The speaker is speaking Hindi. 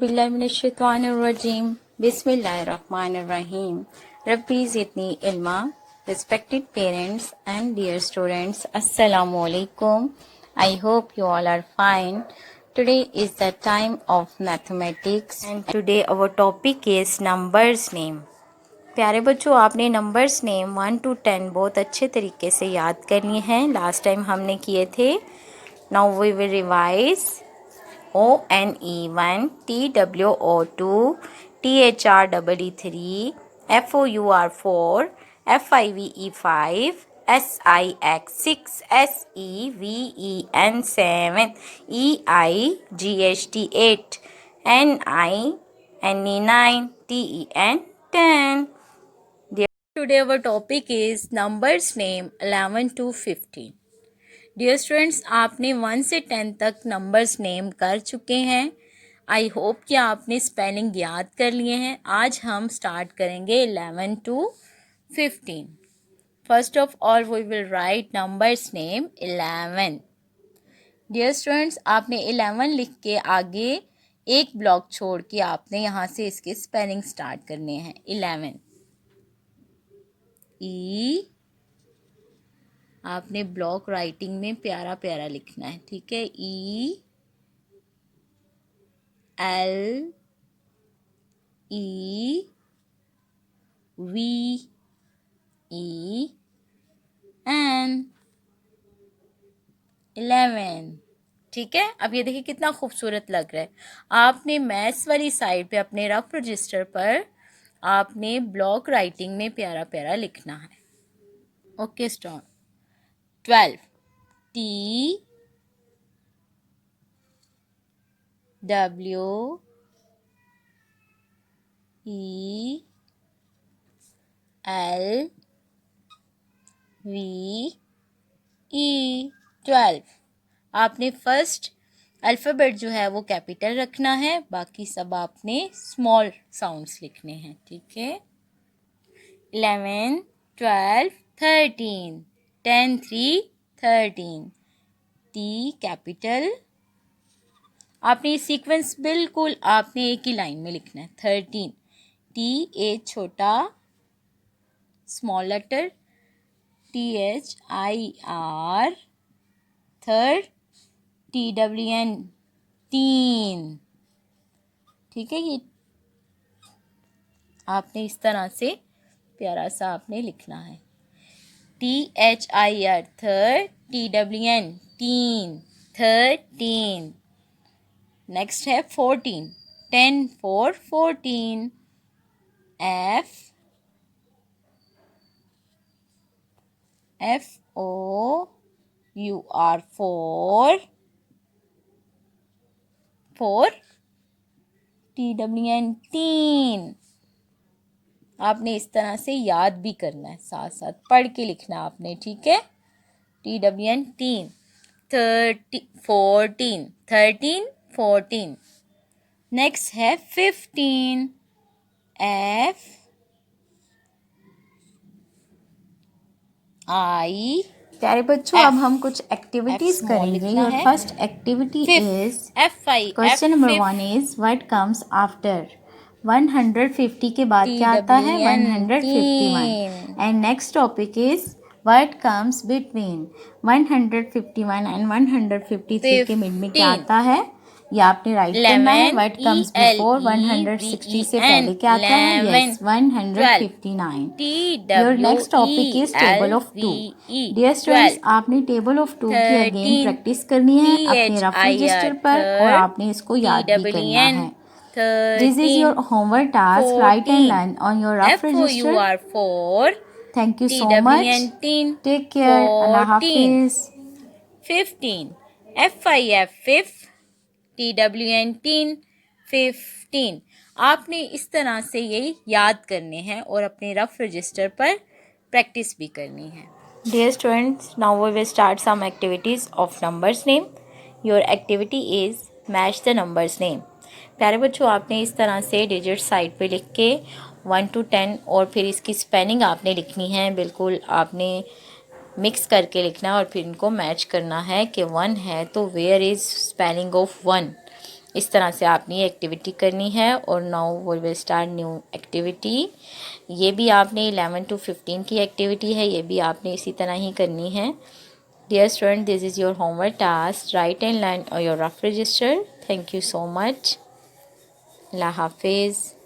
बिस्मिल्लाहिर्रहमानिर्रहीम बिस्मिल्लाहिर्रहमानिर्रहीम रब्बी ज़िदनी इल्मा। Respected parents and dear students, Assalamu alaikum. I hope you all are fine. Today is the time of mathematics and today our topic is numbers name. प्यारे बच्चों, आपने नंबर्स नेम 1 to 10 बहुत अच्छे तरीके से याद कर लिए हैं। लास्ट टाइम हमने किए थे। Now we will revise. ONE 1, TWO 2, THREE 3, FOUR 4, FIVE 5, SIX 6, SEVEN 7, EIGHT 8, NINE 9, TEN 10. Today our topic is numbers name 11 to 15. Dear students, आपने 1 से 10 तक नंबर्स नेम कर चुके हैं। आई होप कि आपने स्पेलिंग याद कर लिए हैं। आज हम स्टार्ट करेंगे 11 to 15। First of all we will write numbers name 11। Dear students, आपने 11 लिख के आगे एक ब्लॉक छोड़ के आपने यहाँ से इसके स्पेलिंग स्टार्ट करने हैं। 11 ई आपने ब्लॉक राइटिंग में प्यारा प्यारा लिखना है, ठीक है। ELEVEN ठीक है। अब ये देखिए कितना खूबसूरत लग रहा है। आपने मैथ्स वाली साइड पे अपने रफ रजिस्टर पर आपने ब्लॉक राइटिंग में प्यारा प्यारा लिखना है। Okay, stop. 12 TWELVE 12। आपने फर्स्ट अल्फ़ाबेट जो है वो कैपिटल रखना है, बाकी सब आपने स्मॉल साउंड्स लिखने हैं, ठीक है। 11 12 13 10 3 13 T कैपिटल। आपने सीक्वेंस बिल्कुल आपने एक ही लाइन में लिखना है। 13 TH छोटा small letter, THIR third, TWN teen, ठीक है। ये आपने इस तरह से प्यारा सा आपने लिखना है। THIR third, TWN tin 13। Next है 14 10 4 14 FOUR 4 TWN टीन। आपने इस तरह से याद भी करना है, साथ साथ पढ़ के लिखना आपने, ठीक है। TWN tin 14 13 14। नेक्स्ट है 15 FI। प्यारे बच्चों, अब हम कुछ एक्टिविटीज करेंगे। और first activity is question number 1 is what comes after 150 के बाद क्या आता है 151। And next topic is what comes between 151 and 153 के मिड में क्या आता है, ये आपने राइट करना है। व्हाट कम्स बिफोर 160 से पहले क्या आता है, yes 159। Your next topic is table of 2। Dear students, आपने टेबल ऑफ 2 की अगेन प्रैक्टिस करनी है अपने रफ रजिस्टर पर और आपने इसको याद भी करना है। This is your homework task. Write and learn on your rough register. Thank you so much. Take care. Allah Hafiz. 15 FIF fifth, TWN teen 15। आपने इस तरह से ये याद करने हैं और अपने रफ रजिस्टर पर प्रैक्टिस भी करनी है। Dear students, now we will start some activities of numbers name. Your activity is match the numbers name. प्यारे बच्चों, आपने इस तरह से डिजिट साइड पे लिख के 1 to 10 और फिर इसकी स्पेलिंग आपने लिखनी है। बिल्कुल आपने मिक्स करके लिखना है और फिर इनको मैच करना है कि 1 है तो वेयर इज़ स्पेलिंग ऑफ 1। इस तरह से आपने ये एक्टिविटी करनी है। और now we will start new activity. ये भी आपने 11 to 15 की एक्टिविटी है, ये भी आपने इसी तरह ही करनी है। Dear student, this is your homework task, write and learn और your rough register. Thank you so much. अल्लाह हाफिज़।